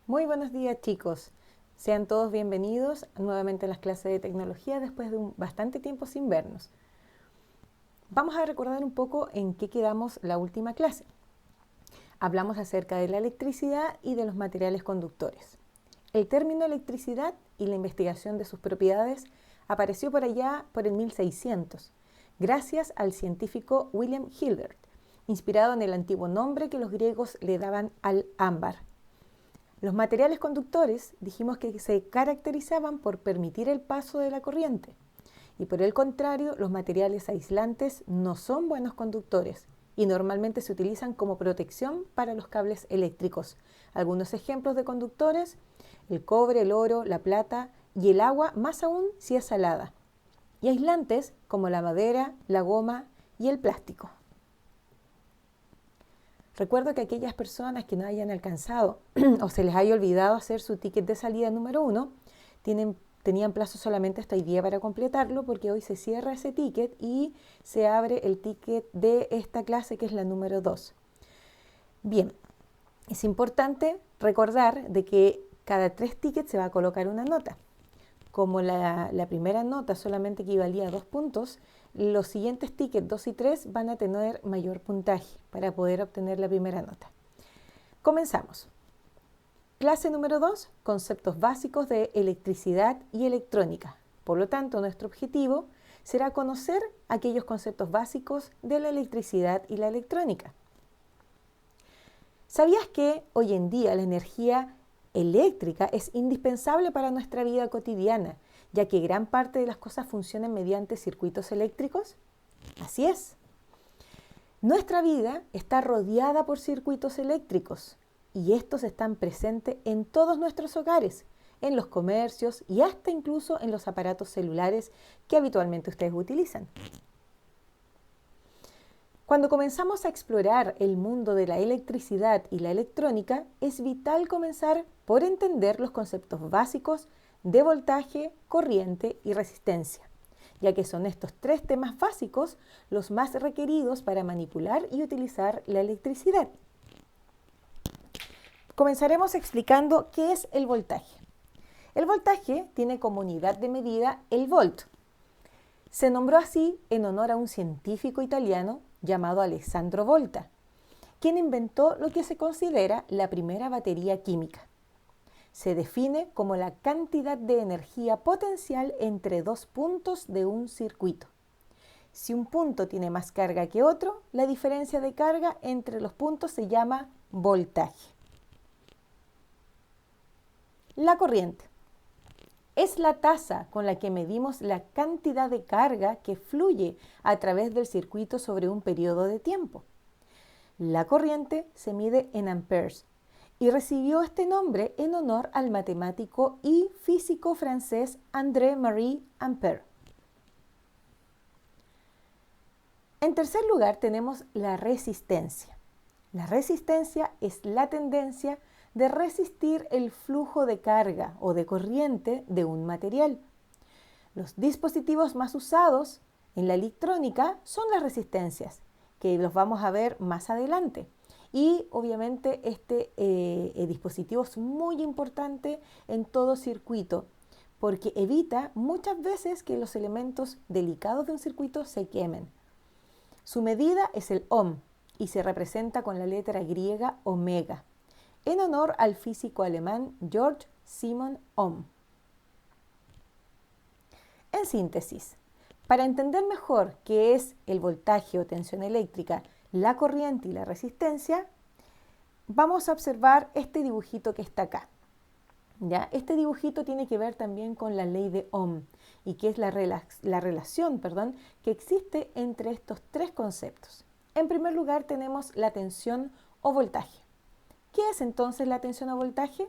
Muy buenos días, chicos. Sean todos bienvenidos nuevamente a las clases de tecnología después de un bastante tiempo sin vernos. Vamos a recordar un poco en qué quedamos la última clase. Hablamos acerca de la electricidad y de los materiales conductores. El término electricidad y la investigación de sus propiedades apareció por allá por el 1600, gracias al científico William Hilbert, inspirado en el antiguo nombre que los griegos le daban al ámbar. Los materiales conductores dijimos que se caracterizaban por permitir el paso de la corriente y por el contrario los materiales aislantes no son buenos conductores y normalmente se utilizan como protección para los cables eléctricos. Algunos ejemplos de conductores: el cobre, el oro, la plata y el agua, más aún si es salada. Y aislantes como la madera, la goma y el plástico. Recuerdo que aquellas personas que no hayan alcanzado o se les haya olvidado hacer su ticket de salida número 1, tenían plazo solamente hasta hoy día para completarlo, porque hoy se cierra ese ticket y se abre el ticket de esta clase, que es la número 2. Bien, es importante recordar de que cada 3 tickets se va a colocar una nota. Como la primera nota solamente equivalía a 2 puntos, los siguientes tickets 2 y 3 van a tener mayor puntaje para poder obtener la primera nota. Comenzamos. Clase número 2, conceptos básicos de electricidad y electrónica. Por lo tanto, nuestro objetivo será conocer aquellos conceptos básicos de la electricidad y la electrónica. ¿Sabías que hoy en día la energía eléctrica es indispensable para nuestra vida cotidiana, ya que gran parte de las cosas funcionan mediante circuitos eléctricos? Así es. Nuestra vida está rodeada por circuitos eléctricos y estos están presentes en todos nuestros hogares, en los comercios y hasta incluso en los aparatos celulares que habitualmente ustedes utilizan. Cuando comenzamos a explorar el mundo de la electricidad y la electrónica, es vital comenzar por entender los conceptos básicos de voltaje, corriente y resistencia, ya que son estos 3 temas básicos los más requeridos para manipular y utilizar la electricidad. Comenzaremos explicando qué es el voltaje. El voltaje tiene como unidad de medida el volt. Se nombró así en honor a un científico italiano llamado Alessandro Volta, quien inventó lo que se considera la primera batería química. Se define como la cantidad de energía potencial entre 2 puntos de un circuito. Si un punto tiene más carga que otro, la diferencia de carga entre los puntos se llama voltaje. La corriente es la tasa con la que medimos la cantidad de carga que fluye a través del circuito sobre un periodo de tiempo. La corriente se mide en amperes y recibió este nombre en honor al matemático y físico francés André-Marie Ampère. En tercer lugar tenemos la resistencia. La resistencia es la tendencia de resistir el flujo de carga o de corriente de un material. Los dispositivos más usados en la electrónica son las resistencias, que los vamos a ver más adelante. Y obviamente este dispositivo es muy importante en todo circuito, porque evita muchas veces que los elementos delicados de un circuito se quemen. Su medida es el ohm y se representa con la letra griega omega, en honor al físico alemán Georg Simon Ohm. En síntesis, para entender mejor qué es el voltaje o tensión eléctrica, la corriente y la resistencia, vamos a observar este dibujito que está acá. ¿Ya? Este dibujito tiene que ver también con la ley de Ohm y que es la relación que existe entre estos 3 conceptos. En primer lugar tenemos la tensión o voltaje. ¿Qué es entonces la tensión o voltaje?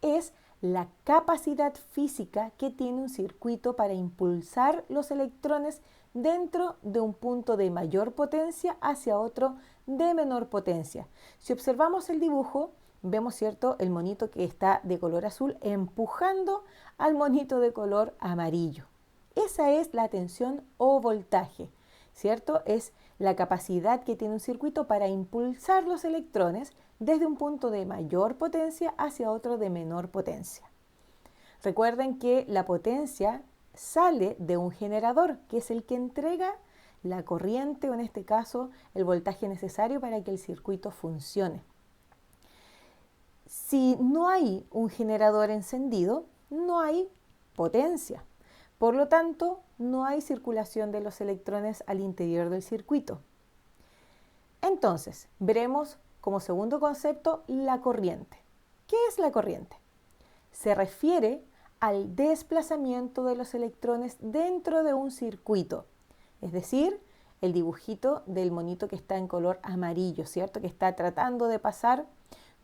Es la capacidad física que tiene un circuito para impulsar los electrones dentro de un punto de mayor potencia hacia otro de menor potencia. Si observamos el dibujo, vemos, ¿cierto?, el monito que está de color azul empujando al monito de color amarillo. Esa es la tensión o voltaje, ¿cierto? Es la capacidad que tiene un circuito para impulsar los electrones desde un punto de mayor potencia hacia otro de menor potencia. Recuerden que la potencia sale de un generador, que es el que entrega la corriente o en este caso el voltaje necesario para que el circuito funcione. Si no hay un generador encendido, no hay potencia. Por lo tanto, no hay circulación de los electrones al interior del circuito. Entonces, veremos como segundo concepto la corriente. ¿Qué es la corriente? Se refiere al desplazamiento de los electrones dentro de un circuito, es decir, el dibujito del monito que está en color amarillo, ¿cierto? Que está tratando de pasar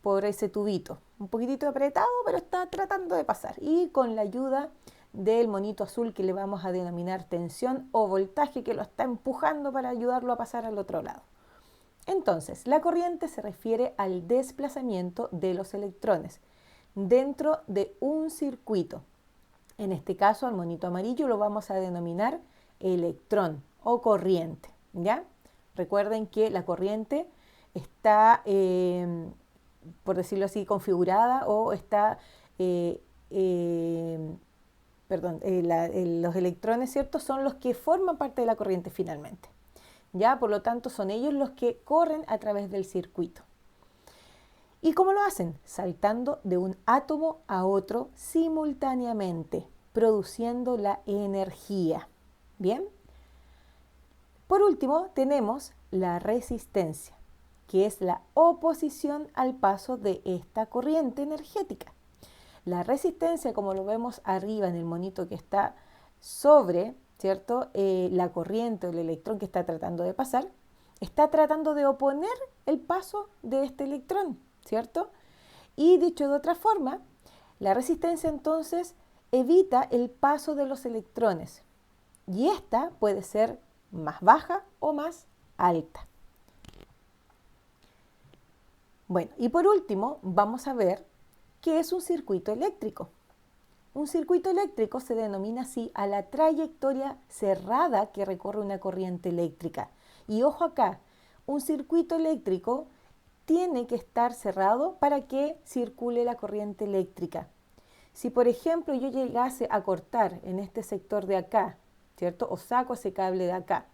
por ese tubito, un poquitito apretado, pero está tratando de pasar. Y con la ayuda del monito azul que le vamos a denominar tensión o voltaje que lo está empujando para ayudarlo a pasar al otro lado. Entonces, la corriente se refiere al desplazamiento de los electrones dentro de un circuito. En este caso, al monito amarillo lo vamos a denominar electrón o corriente, ¿ya? Recuerden que la corriente está, por decirlo así, configurada o está, los electrones, ¿cierto? Son los que forman parte de la corriente finalmente, ¿ya? Por lo tanto, son ellos los que corren a través del circuito. ¿Y cómo lo hacen? Saltando de un átomo a otro simultáneamente, produciendo la energía. ¿Bien? Por último, tenemos la resistencia, que es la oposición al paso de esta corriente energética. La resistencia, como lo vemos arriba en el monito que está sobre, ¿cierto? La corriente o el electrón que está tratando de pasar, está tratando de oponer el paso de este electrón, ¿cierto? Y dicho de otra forma, la resistencia entonces evita el paso de los electrones y esta puede ser más baja o más alta. Bueno, y por último vamos a ver qué es un circuito eléctrico. Un circuito eléctrico se denomina así a la trayectoria cerrada que recorre una corriente eléctrica. Y ojo acá, un circuito eléctrico tiene que estar cerrado para que circule la corriente eléctrica. Si por ejemplo yo llegase a cortar en este sector de acá, ¿cierto? O saco ese cable de acá,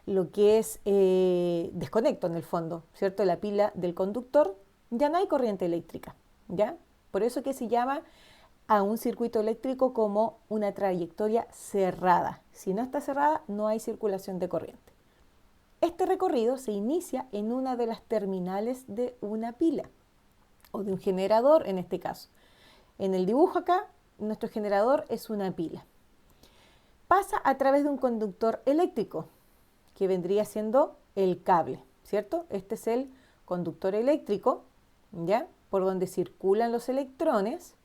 lo que es desconecto en el fondo, ¿cierto? La pila del conductor, ya no hay corriente eléctrica, ¿ya? Por eso que se llama a un circuito eléctrico como una trayectoria cerrada. Si no está cerrada, no hay circulación de corriente. Este recorrido se inicia en una de las terminales de una pila o de un generador en este caso. En el dibujo acá, nuestro generador es una pila. Pasa a través de un conductor eléctrico, que vendría siendo el cable, ¿cierto? Este es el conductor eléctrico, ¿ya? Por donde circulan los electrones.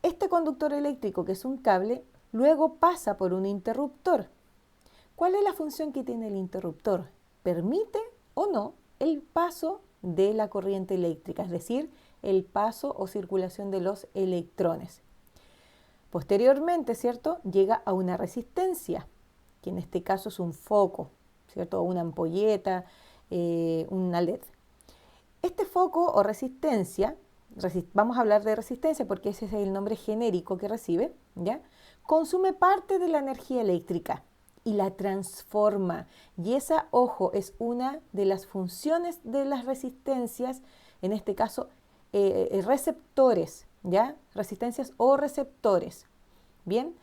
Este conductor eléctrico, que es un cable, luego pasa por un interruptor. ¿Cuál es la función que tiene el interruptor? Permite o no el paso de la corriente eléctrica, es decir, el paso o circulación de los electrones. Posteriormente, ¿cierto? Llega a una resistencia, que en este caso es un foco, ¿cierto? Una ampolleta, una LED. Este foco o resistencia, vamos a hablar de resistencia porque ese es el nombre genérico que recibe, ¿ya? Consume parte de la energía eléctrica y la transforma. Y esa, ojo, es una de las funciones de las resistencias, en este caso receptores, ¿ya? Resistencias o receptores, ¿bien?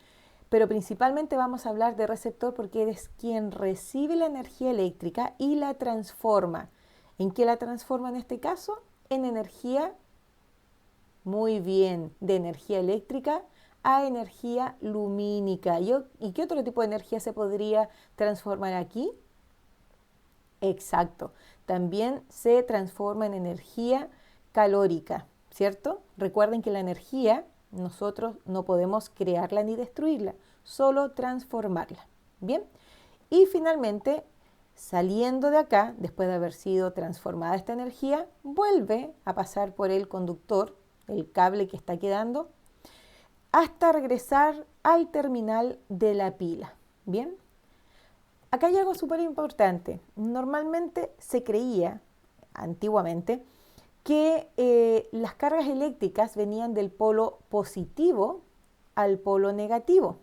Pero principalmente vamos a hablar de receptor porque eres quien recibe la energía eléctrica y la transforma. ¿En qué la transforma en este caso? En energía, muy bien, de energía eléctrica a energía lumínica. ¿Y qué otro tipo de energía se podría transformar aquí? Exacto, también se transforma en energía calórica, ¿cierto? Recuerden que la energía nosotros no podemos crearla ni destruirla, solo transformarla. Bien, y finalmente, saliendo de acá, después de haber sido transformada esta energía, vuelve a pasar por el conductor, el cable que está quedando, hasta regresar al terminal de la pila. Bien, acá hay algo súper importante. Normalmente se creía antiguamente, que las cargas eléctricas venían del polo positivo al polo negativo.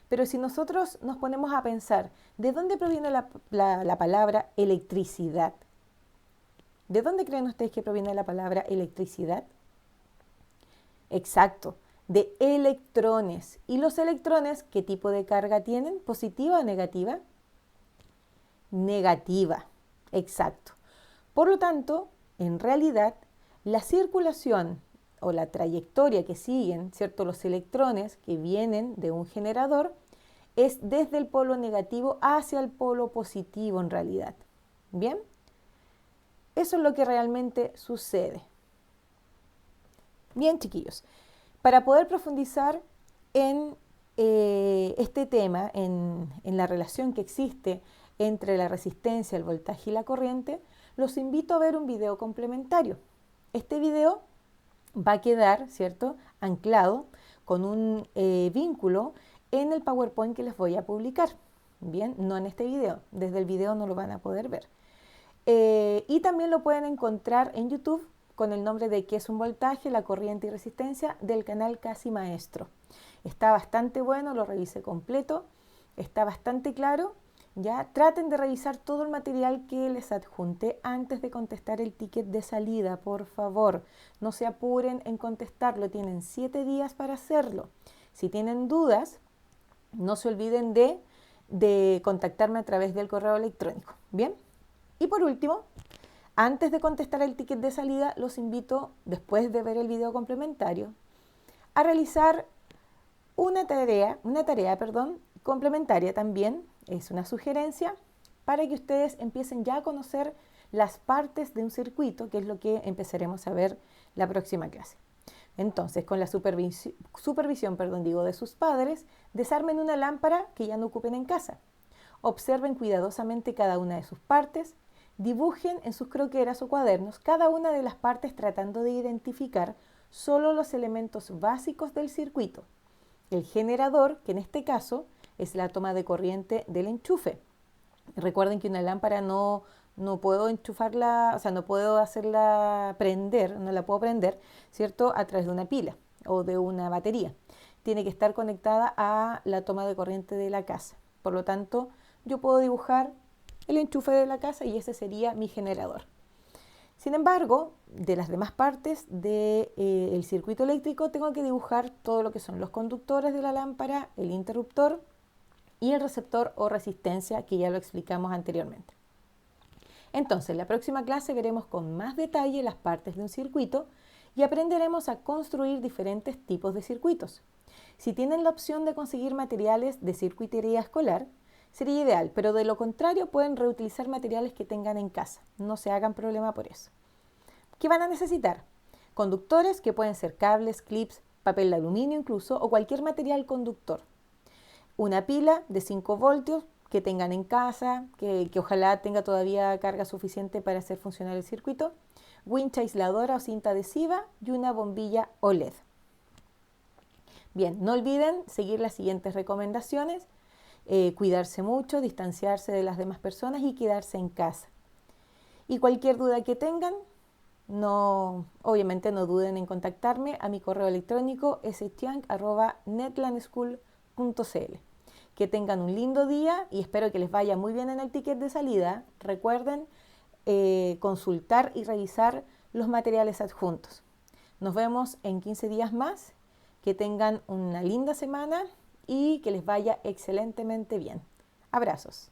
Pero si nosotros nos ponemos a pensar, ¿de dónde proviene la palabra electricidad? ¿De dónde creen ustedes que proviene la palabra electricidad? Exacto, de electrones. ¿Y los electrones qué tipo de carga tienen? ¿Positiva o negativa? Negativa, exacto. Por lo tanto, en realidad, la circulación o la trayectoria que siguen, ¿cierto?, los electrones que vienen de un generador es desde el polo negativo hacia el polo positivo en realidad. ¿Bien? Eso es lo que realmente sucede. Bien, chiquillos, para poder profundizar en este tema, en la relación que existe entre la resistencia, el voltaje y la corriente, los invito a ver un video complementario. Este video va a quedar, ¿cierto?, anclado con un vínculo en el PowerPoint que les voy a publicar. Bien, no en este video, desde el video no lo van a poder ver. Y también lo pueden encontrar en YouTube con el nombre de ¿Qué es un voltaje, la corriente y resistencia? Del canal Casi Maestro. Está bastante bueno, lo revisé completo, está bastante claro. Ya traten de revisar todo el material que les adjunté antes de contestar el ticket de salida, por favor. No se apuren en contestarlo, tienen 7 días para hacerlo. Si tienen dudas, no se olviden de contactarme a través del correo electrónico. ¿Bien? Y por último, antes de contestar el ticket de salida, los invito, después de ver el video complementario, a realizar una tarea, complementaria también, es una sugerencia, para que ustedes empiecen ya a conocer las partes de un circuito, que es lo que empezaremos a ver la próxima clase. Entonces, con la supervisión de sus padres, desarmen una lámpara que ya no ocupen en casa. Observen cuidadosamente cada una de sus partes, dibujen en sus croqueras o cuadernos cada una de las partes tratando de identificar solo los elementos básicos del circuito. El generador, que en este caso es la toma de corriente del enchufe. Recuerden que una lámpara no puedo enchufarla, o sea, no puedo hacerla prender, no la puedo prender, ¿cierto?, a través de una pila o de una batería. Tiene que estar conectada a la toma de corriente de la casa. Por lo tanto, yo puedo dibujar el enchufe de la casa y ese sería mi generador. Sin embargo, de las demás partes del circuito eléctrico tengo que dibujar todo lo que son los conductores de la lámpara, el interruptor y el receptor o resistencia, que ya lo explicamos anteriormente. Entonces, en la próxima clase veremos con más detalle las partes de un circuito y aprenderemos a construir diferentes tipos de circuitos. Si tienen la opción de conseguir materiales de circuitería escolar, sería ideal, pero de lo contrario pueden reutilizar materiales que tengan en casa. No se hagan problema por eso. ¿Qué van a necesitar? Conductores, que pueden ser cables, clips, papel de aluminio incluso, o cualquier material conductor. Una pila de 5 voltios que tengan en casa, que ojalá tenga todavía carga suficiente para hacer funcionar el circuito. Wincha aisladora o cinta adhesiva y una bombilla OLED. Bien, no olviden seguir las siguientes recomendaciones. Cuidarse mucho, distanciarse de las demás personas y quedarse en casa. Y cualquier duda que tengan, obviamente no duden en contactarme a mi correo electrónico schiang@netlandschool.cl. Que tengan un lindo día y espero que les vaya muy bien en el ticket de salida. Recuerden consultar y revisar los materiales adjuntos. Nos vemos en 15 días más. Que tengan una linda semana y que les vaya excelentemente bien. Abrazos.